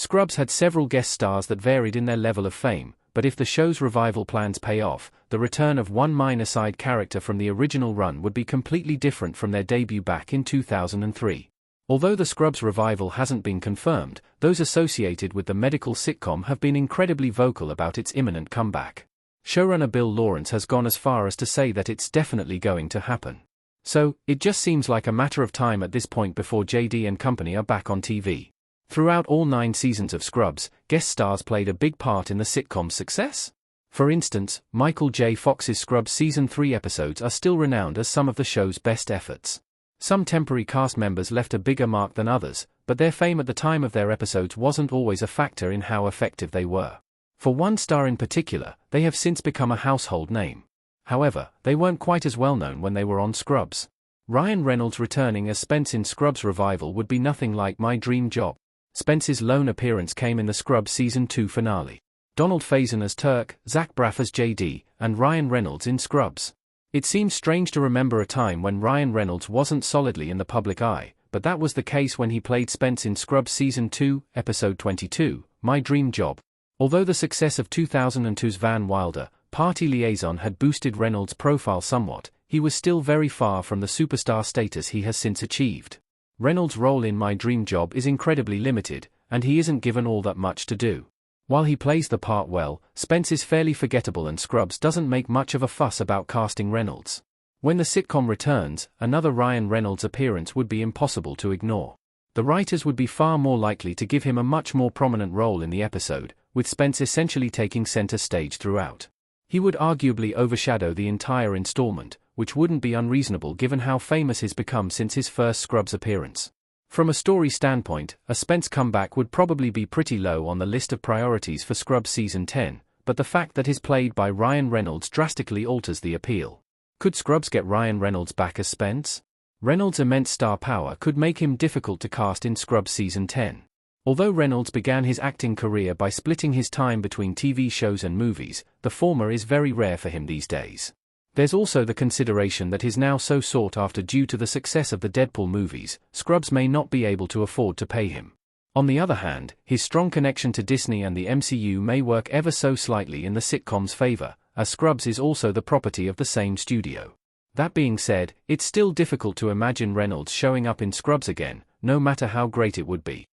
Scrubs had several guest stars that varied in their level of fame, but if the show's revival plans pay off, the return of one minor side character from the original run would be completely different from their debut back in 2003. Although the Scrubs revival hasn't been confirmed, those associated with the medical sitcom have been incredibly vocal about its imminent comeback. Showrunner Bill Lawrence has gone as far as to say that it's definitely going to happen. So, it just seems like a matter of time at this point before JD and company are back on TV. Throughout all 9 seasons of Scrubs, guest stars played a big part in the sitcom's success. For instance, Michael J. Fox's Scrubs Season 3 episodes are still renowned as some of the show's best efforts. Some temporary cast members left a bigger mark than others, but their fame at the time of their episodes wasn't always a factor in how effective they were. For one star in particular, they have since become a household name. However, they weren't quite as well known when they were on Scrubs. Ryan Reynolds returning as Spence in Scrubs revival would be nothing like my dream job. Spence's lone appearance came in the Scrubs Season 2 finale. Donald Faison as Turk, Zach Braff as JD, and Ryan Reynolds in Scrubs. It seems strange to remember a time when Ryan Reynolds wasn't solidly in the public eye, but that was the case when he played Spence in Scrubs Season 2, Episode 22, My Dream Job. Although the success of 2002's Van Wilder, Party Liaison had boosted Reynolds' profile somewhat, he was still very far from the superstar status he has since achieved. Reynolds' role in My Dream Job is incredibly limited, and he isn't given all that much to do. While he plays the part well, Spence is fairly forgettable and Scrubs doesn't make much of a fuss about casting Reynolds. When the sitcom returns, another Ryan Reynolds appearance would be impossible to ignore. The writers would be far more likely to give him a much more prominent role in the episode, with Spence essentially taking center stage throughout. He would arguably overshadow the entire installment, which wouldn't be unreasonable given how famous he's become since his first Scrubs appearance. From a story standpoint, a Spence comeback would probably be pretty low on the list of priorities for Scrubs Season 10, but the fact that he's played by Ryan Reynolds drastically alters the appeal. Could Scrubs get Ryan Reynolds back as Spence? Reynolds' immense star power could make him difficult to cast in Scrubs Season 10. Although Reynolds began his acting career by splitting his time between TV shows and movies, the former is very rare for him these days. There's also the consideration that he's now so sought after due to the success of the Deadpool movies, Scrubs may not be able to afford to pay him. On the other hand, his strong connection to Disney and the MCU may work ever so slightly in the sitcom's favor, as Scrubs is also the property of the same studio. That being said, it's still difficult to imagine Reynolds showing up in Scrubs again, no matter how great it would be.